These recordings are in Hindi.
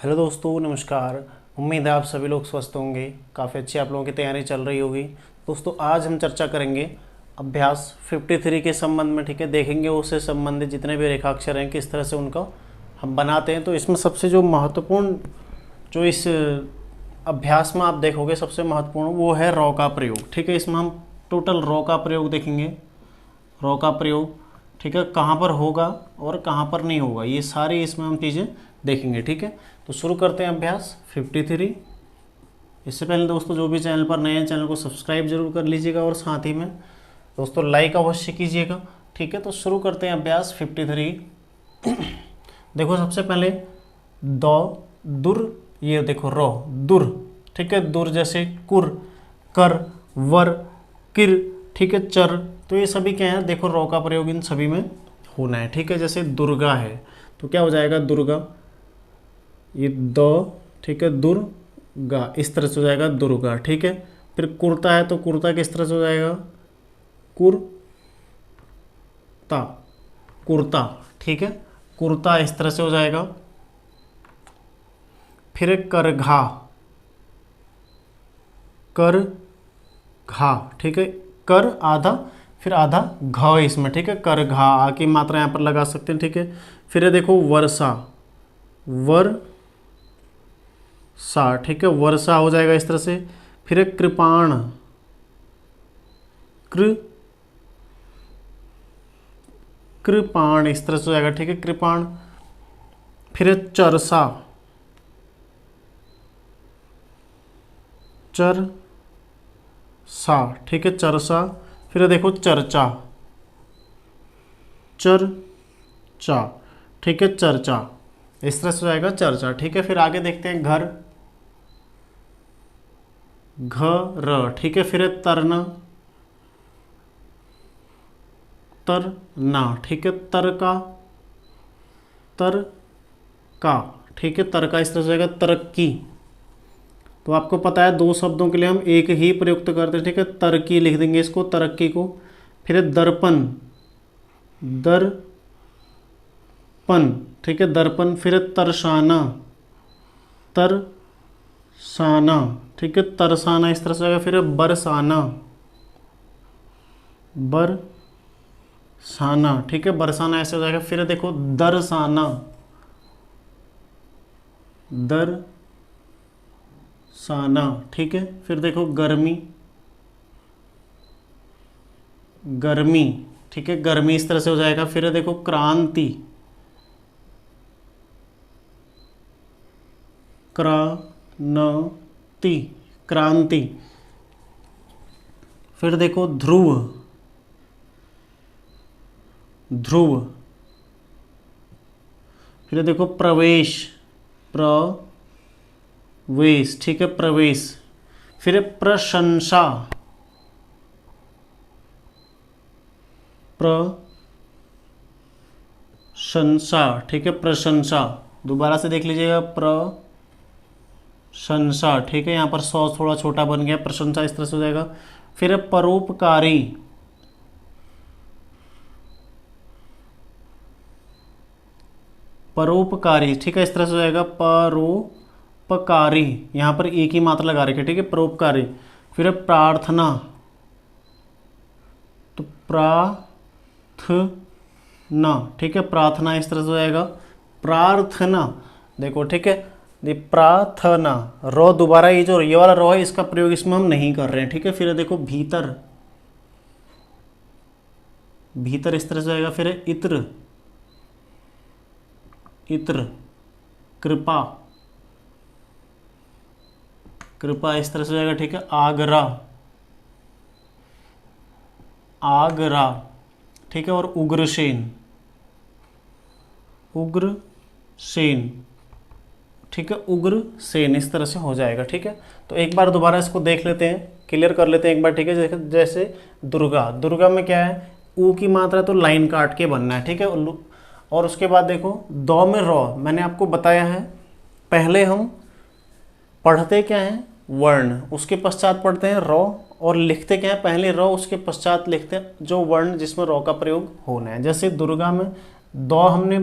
हेलो दोस्तों, नमस्कार। उम्मीद है आप सभी लोग स्वस्थ होंगे। काफ़ी अच्छी आप लोगों की तैयारी चल रही होगी। दोस्तों, आज हम चर्चा करेंगे अभ्यास 53 के संबंध में। ठीक है, देखेंगे उससे संबंधित जितने भी रेखाक्षर हैं किस तरह से उनका हम बनाते हैं। तो इसमें सबसे जो महत्वपूर्ण जो इस अभ्यास में आप देखोगे सबसे महत्वपूर्ण वो है रॉ का प्रयोग। ठीक है, इसमें हम टोटल रॉ का प्रयोग देखेंगे। रॉ का प्रयोग, ठीक है, कहाँ पर होगा और कहाँ पर नहीं होगा, ये सारी इसमें हम चीज़ें देखेंगे। ठीक है, तो शुरू करते हैं अभ्यास 53। इससे पहले दोस्तों, जो भी चैनल पर नए हैं चैनल को सब्सक्राइब जरूर कर लीजिएगा और साथ ही में दोस्तों लाइक अवश्य कीजिएगा। ठीक है, तो शुरू करते हैं अभ्यास 53। देखो, सबसे पहले दो दुर, ये देखो रो दुर। ठीक है, दुर जैसे कुर, कर, वर, किर, ठीक है, चर। तो ये सभी क्या है, देखो रॉ का प्रयोग इन सभी में होना है। ठीक है, जैसे दुर्गा है तो क्या हो जाएगा दुर्गा, ये दो, ठीक है, दुर्गा इस तरह से हो जाएगा दुर्गा। ठीक है, फिर कुर्ता है तो कुर्ता किस तरह से हो जाएगा कुर्ता, कुर्ता। ठीक है, कुर्ता इस तरह से हो जाएगा। फिर करघा, कर घा। ठीक है, कर आधा फिर आधा घ इसमें। ठीक है, कर घा आकी मात्रा यहाँ पर लगा सकते हैं। ठीक है, फिर देखो वर्षा, वर सा। ठीक है, वर्षा हो जाएगा इस तरह से। फिर कृपाण, कृ कृपाण इस तरह से हो जाएगा। ठीक है, कृपाण। फिर चरसा, चर सा। ठीक है, चरसा। फिर देखो चर्चा, चर्चा। ठीक है, चर्चा इस तरह से हो जाएगा चर्चा। ठीक है, फिर आगे देखते हैं घर, घर। ठीक है, फिर तरना, तरना। ठीक है, तरका, तरका। ठीक है, तरका इस तरह से हो जाएगा तरक्की। तो आपको पता है दो शब्दों के लिए हम एक ही प्रयुक्त करते हैं। ठीक है, तरक्की लिख देंगे इसको, तरक्की को। फिर दर्पण, दर्पण। ठीक है, दर्पण। फिर तरसाना, तरसाना। ठीक है, तरसाना इस तरह से होगा। फिर बरसाना, बरसाना। ठीक है, बरसाना ऐसे हो जाएगा। फिर देखो दरसाना, दरसाना। ठीक है, फिर देखो गर्मी, गर्मी। ठीक है, गर्मी इस तरह से हो जाएगा। फिर देखो क्रांति, क्रांति, क्रांति। फिर देखो ध्रुव, ध्रुव। फिर देखो प्रवेश, प्रवेश। ठीक है, प्रवेश। फिर प्रशंसा, प्रशंसा। ठीक है, प्रशंसा। दोबारा से देख लीजिएगा, प्रशंसा। ठीक है, यहाँ पर सौ थोड़ा छोटा बन गया, प्रशंसा इस तरह से हो जाएगा। फिर परोपकारी, परोपकारी। ठीक है, इस तरह से हो जाएगा परोपकारी। यहाँ पर एक ही मात्रा लगा रखी है। ठीक है, परोपकारी। फिर प्रार्थना, तो प्रार्थना। ठीक है, प्रार्थना इस तरह से हो जाएगा प्रार्थना। देखो, ठीक है, ये प्रार्थना। रो दोबारा ये जो ये वाला रो है इसका प्रयोग इसमें हम नहीं कर रहे हैं। ठीक है, फिर देखो भीतर, भीतर इस तरह से जाएगा। फिर इत्र, इत्र। कृपा, कृपा इस तरह से जाएगा। ठीक है, आगरा, आगरा। ठीक है, और उग्रसेन, उग्रसेन। ठीक है, उग्रसेन इस तरह से हो जाएगा। ठीक है, तो एक बार दोबारा इसको देख लेते हैं, क्लियर कर लेते हैं एक बार। ठीक है, जैसे दुर्गा, दुर्गा में क्या है, ऊ की मात्रा तो लाइन काट के बनना है। ठीक है, और उसके बाद देखो दो में रॉ, मैंने आपको बताया है पहले हम पढ़ते क्या हैं वर्ण, उसके पश्चात पढ़ते हैं रॉ, और लिखते क्या है पहले रॉ उसके पश्चात लिखते हैं जो वर्ण जिसमें रॉ का प्रयोग होना है। जैसे दुर्गा में दो हमने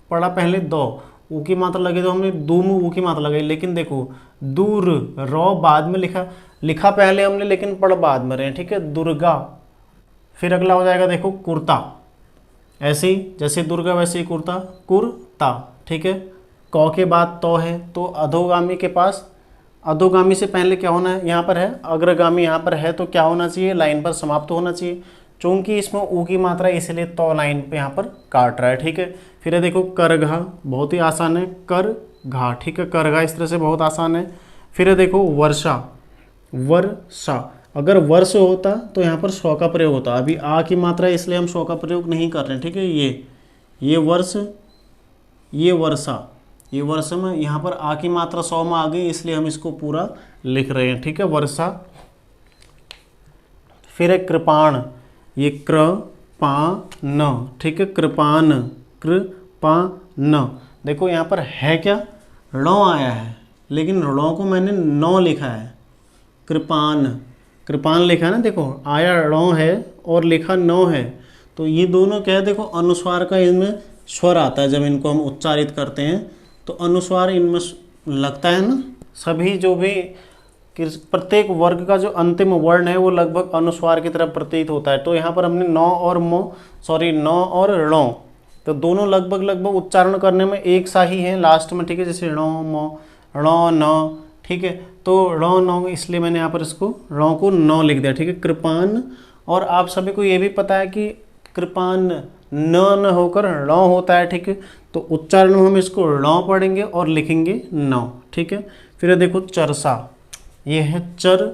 पढ़ा पहले दो, ऊ की मात्रा लगी तो हमने दू में ऊ की मात्रा लगाई, लेकिन देखो दूर रौ बाद में लिखा पहले हमने लेकिन पढ़ बाद में रहे, ठीक है। दुर्गा, फिर अगला हो जाएगा देखो कुर्ता, ऐसे ही जैसे दुर्गा वैसे ही कुर्ता, कुर्ता, ठीक है। कौ के बाद तो है, तो अधोगामी के पास, अधोगामी से पहले क्या होना है, यहाँ पर है अग्रगामी, यहाँ पर है तो क्या होना चाहिए, लाइन पर समाप्त होना चाहिए। चूंकि इसमें ऊ की मात्रा है इसलिए तो लाइन पे यहाँ पर काट रहा है, ठीक है। फिर है देखो करघा, बहुत ही आसान है, कर घा, ठीक है। करघा इस तरह से बहुत आसान है। फिर है देखो वर्षा, वर्षा, अगर वर्ष होता तो यहाँ पर सौ का प्रयोग होता, अभी आ की मात्रा है इसलिए हम सौ का प्रयोग नहीं कर रहे हैं, ठीक है। ये वर्ष, ये वर्षा, ये वर्ष में यहाँ पर आ की मात्रा 100 में आ गई इसलिए हम इसको पूरा लिख रहे हैं, ठीक है, वर्षा। फिर है कृपाण, ये कृपान, ठीक है, कृपान, कृपान। देखो यहाँ पर है क्या, णौ आया है, लेकिन णौ को मैंने नौ लिखा है, कृपान, कृपान लिखा है ना, देखो आया णौ है और लिखा नौ है, तो ये दोनों क्या है, देखो अनुस्वार का इनमें स्वर आता है, जब इनको हम उच्चारित करते हैं तो अनुस्वार इनमें लगता है ना। सभी जो भी प्रत्येक वर्ग का जो अंतिम वर्ण है वो लगभग अनुस्वार की तरह प्रतीत होता है। तो यहाँ पर हमने नौ और नौ और णौ, तो दोनों लगभग उच्चारण करने में एक सा ही है लास्ट में, ठीक है। जैसे णौ मौ, णौ नौ, ठीक है। तो णौ नौ इसलिए मैंने यहाँ पर इसको णौ को नौ लिख दिया, ठीक है, कृपान। और आप सभी को ये भी पता है कि कृपान न होकर णौ होता है, ठीक है। तो उच्चारण में हम इसको णौ पढ़ेंगे और लिखेंगे नौ, ठीक है। फिर देखो चरसा, ये है चर,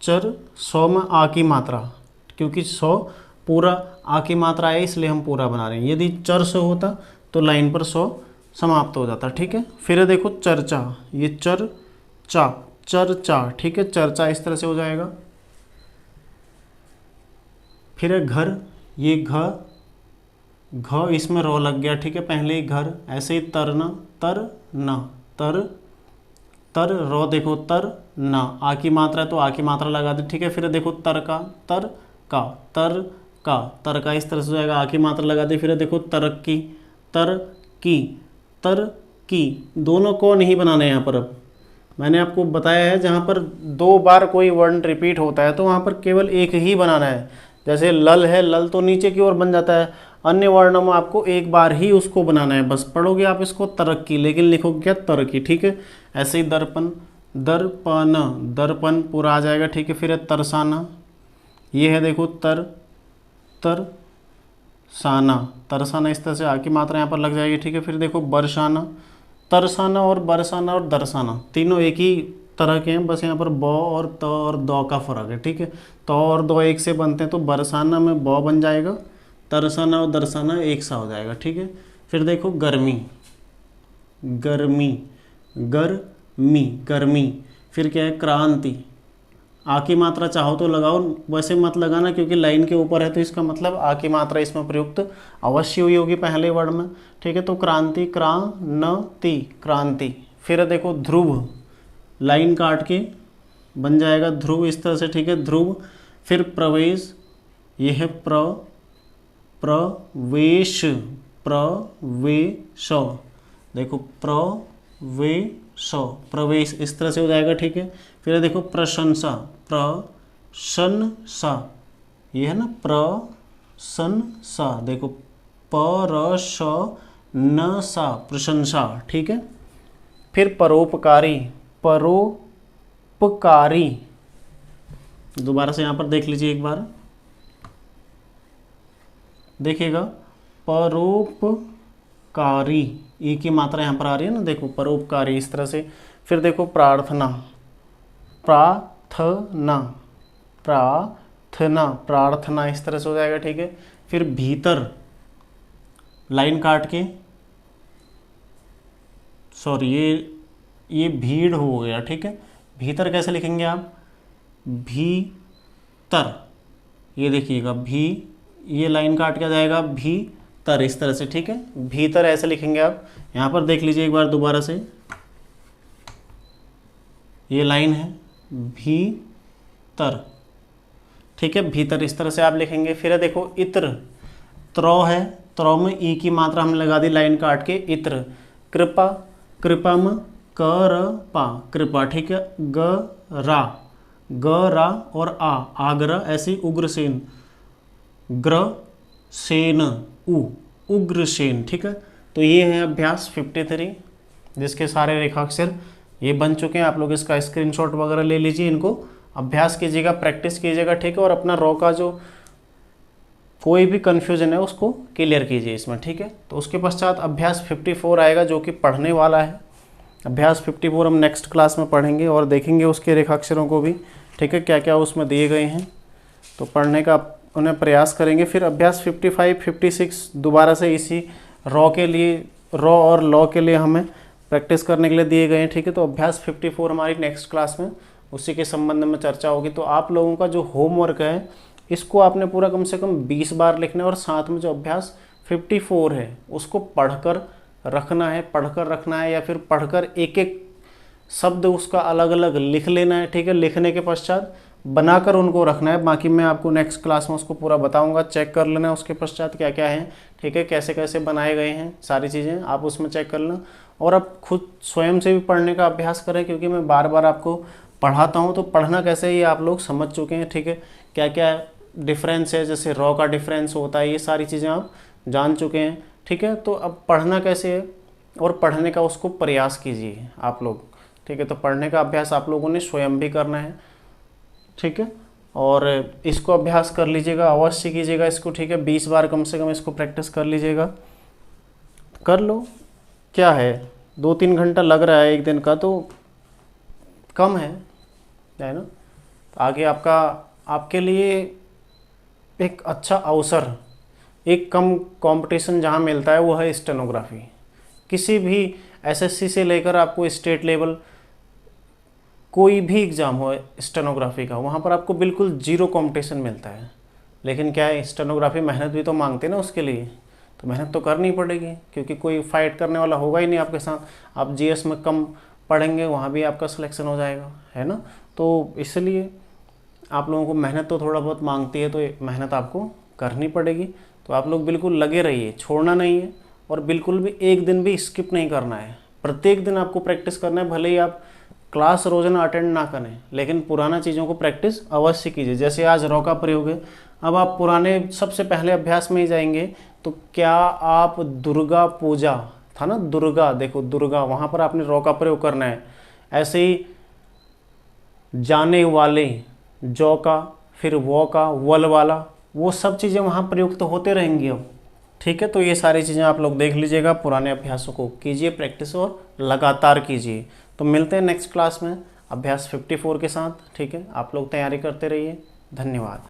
चर 100 में आ की मात्रा, क्योंकि 100 पूरा आ की मात्रा है इसलिए हम पूरा बना रहे हैं। यदि चर से होता तो लाइन पर 100 समाप्त हो जाता, ठीक है। फिर देखो चर्चा, ये चर चा, चर्चा, ठीक है, चर्चा इस तरह से हो जाएगा। फिर है घर, ये घ इसमें रो लग गया, ठीक है, पहले ही घर। ऐसे ही तरना, तरना, तर रो, देखो तर ना, आ की मात्रा है तो आ की मात्रा लगा दे, ठीक है। फिर देखो तरका, तरका इस तरह से हो जाएगा, आ की मात्रा लगा दे। फिर देखो तरक्की, तरकी, दोनों को नहीं बनाना है यहाँ पर। अब मैंने आपको बताया है जहाँ पर 2 बार कोई वर्ण रिपीट होता है तो वहाँ पर केवल एक ही बनाना है। जैसे लल है, लल तो नीचे की ओर बन जाता है, अन्य वर्णों में आपको एक बार ही उसको बनाना है, बस पढ़ोगे आप इसको तरक्की, लेकिन लिखोगे क्या, तरक्की, ठीक है। ऐसे ही दर्पण, दर्पण, दर्पण पूरा आ जाएगा, ठीक है। फिर है तरसाना, ये है देखो तरसाना, तरसाना इस तरह से आ की मात्रा यहाँ पर लग जाएगी, ठीक है। फिर देखो बरसाना, तरसाना और बरसाना और दर्शाना तीनों एक ही तरह के हैं, बस यहाँ पर ब और त और दौ का फर्क है, ठीक है। त और दौ एक से बनते हैं तो बरसाना में ब बन जाएगा, तरसाना और दर्शाना एक सा हो जाएगा, ठीक है। फिर देखो गर्मी, गर्मी, गर्मी। फिर क्या है क्रांति, आ की मात्रा चाहो तो लगाओ, वैसे मत लगाना क्योंकि लाइन के ऊपर है तो इसका मतलब आ की मात्रा इसमें प्रयुक्त अवश्य हुई होगी पहले वर्ड में, ठीक है। तो क्रांति, क्रांति, क्रांति। फिर देखो ध्रुव, लाइन काट के बन जाएगा ध्रुव इस तरह से, ठीक है, ध्रुव। फिर प्रवेश, ये है प्रवेश, प्रवेश, देखो प्रवेश, प्रवेश इस तरह से हो जाएगा, ठीक है। फिर देखो प्रशंसा, प्रशंसा, ये है ना प्रशंसा, देखो परशनसा, प्रशंसा, ठीक है। फिर परोपकारी, परोपकारी, दोबारा से यहाँ पर देख लीजिए एक बार, देखिएगा परोपकारी, ई की मात्रा यहाँ पर आ रही है ना, देखो परोपकारी इस तरह से। फिर देखो प्रार्थना, प्रार्थना, प्रार्थना, प्रार्थना इस तरह से हो जाएगा, ठीक है। फिर भीतर, लाइन काट के, सॉरी ये भीड़ हो गया, ठीक है। भीतर कैसे लिखेंगे आप, भीतर, ये देखिएगा ये लाइन काट के जाएगा भीतर इस तरह से, ठीक है। भीतर ऐसे लिखेंगे आप, यहाँ पर देख लीजिए एक बार दोबारा से, ये लाइन है भीतर, ठीक है, भीतर इस तरह से आप लिखेंगे। फिर देखो इत्र, त्रौ है, त्रौ में ई की मात्रा हमने लगा दी लाइन काट के, इत्र। कृपा, कृपम, कर पा, कृपा, ठीक है। ग रा और आ, आगरा, ऐसी उग्रसेन, ग्र सेन, उग्रसेन, ठीक है। तो ये है अभ्यास 53 जिसके सारे रेखाक्षर ये बन चुके हैं। आप लोग इसका स्क्रीनशॉट वगैरह ले लीजिए, इनको अभ्यास कीजिएगा, प्रैक्टिस कीजिएगा, ठीक है। और अपना रॉ का जो कोई भी कन्फ्यूजन है उसको क्लियर कीजिए इसमें, ठीक है। तो उसके पश्चात अभ्यास 54 आएगा जो कि पढ़ने वाला है। अभ्यास 54 हम नेक्स्ट क्लास में पढ़ेंगे और देखेंगे उसके रेखाक्षरों को भी, ठीक है, क्या क्या उसमें दिए गए हैं, तो पढ़ने का उन्हें प्रयास करेंगे। फिर अभ्यास 55, 56 दोबारा से इसी रॉ के लिए, रॉ और लॉ के लिए हमें प्रैक्टिस करने के लिए दिए गए हैं, ठीक है। तो अभ्यास 54 हमारी नेक्स्ट क्लास में उसी के संबंध में चर्चा होगी। तो आप लोगों का जो होमवर्क है इसको आपने पूरा कम से कम 20 बार लिखना है और साथ में जो अभ्यास 54 है उसको पढ़कर रखना है, या फिर पढ़कर एक एक शब्द उसका अलग अलग लिख लेना है, ठीक है। लिखने के पश्चात बनाकर उनको रखना है। बाकी मैं आपको नेक्स्ट क्लास में उसको पूरा बताऊंगा, चेक कर लेना उसके पश्चात क्या क्या है, ठीक है, कैसे कैसे बनाए गए हैं सारी चीज़ें आप उसमें चेक कर लेना। और अब खुद स्वयं से भी पढ़ने का अभ्यास करें, क्योंकि मैं बार बार आपको पढ़ाता हूँ तो पढ़ना कैसे ये आप लोग समझ चुके हैं, ठीक है। क्या क्या डिफरेंस है, जैसे रॉ का डिफरेंस होता है, ये सारी चीज़ें आप जान चुके हैं, ठीक है। तो अब पढ़ना कैसे है और पढ़ने का उसको प्रयास कीजिए आप लोग, ठीक है। तो पढ़ने का अभ्यास आप लोगों ने स्वयं भी करना है, ठीक है। और इसको अभ्यास कर लीजिएगा, अवश्य कीजिएगा इसको, ठीक है। 20 बार कम से कम इसको प्रैक्टिस कर लीजिएगा, कर लो। क्या है 2-3 घंटा लग रहा है एक दिन का, तो कम है ना। आगे आपके लिए एक अच्छा अवसर, एक कम कंपटीशन जहाँ मिलता है वो है स्टेनोग्राफी। किसी भी एसएससी से लेकर आपको स्टेट लेवल कोई भी एग्ज़ाम हो स्टेनोग्राफी का, वहाँ पर आपको बिल्कुल 0 कंपटीशन मिलता है। लेकिन क्या है, स्टेनोग्राफी मेहनत भी तो मांगते हैं ना, उसके लिए तो मेहनत तो करनी पड़ेगी, क्योंकि कोई फाइट करने वाला होगा ही नहीं आपके साथ। आप जीएस में कम पढ़ेंगे वहाँ भी आपका सिलेक्शन हो जाएगा, है ना। तो इसलिए आप लोगों को मेहनत तो थोड़ा बहुत मांगती है, तो मेहनत आपको करनी पड़ेगी। तो आप लोग बिल्कुल लगे रहिए, छोड़ना नहीं है, और बिल्कुल भी एक दिन भी स्किप नहीं करना है। प्रत्येक दिन आपको प्रैक्टिस करना है, भले ही आप क्लास रोजाना अटेंड ना करें, लेकिन पुराना चीज़ों को प्रैक्टिस अवश्य कीजिए। जैसे आज रॉ का प्रयोग है, अब आप पुराने सबसे पहले अभ्यास में ही जाएंगे, तो क्या आप दुर्गा पूजा था ना, दुर्गा, देखो दुर्गा, वहाँ पर आपने रॉ का प्रयोग करना है। ऐसे ही जाने वाले, जौ का, फिर वो का, वल वाला, वो सब चीज़ें वहाँ प्रयुक्त होते रहेंगी अब, ठीक है। तो ये सारी चीज़ें आप लोग देख लीजिएगा, पुराने अभ्यासों को कीजिए प्रैक्टिस और लगातार कीजिए। तो मिलते हैं नेक्स्ट क्लास में अभ्यास 54 के साथ, ठीक है। आप लोग तैयारी करते रहिए। धन्यवाद।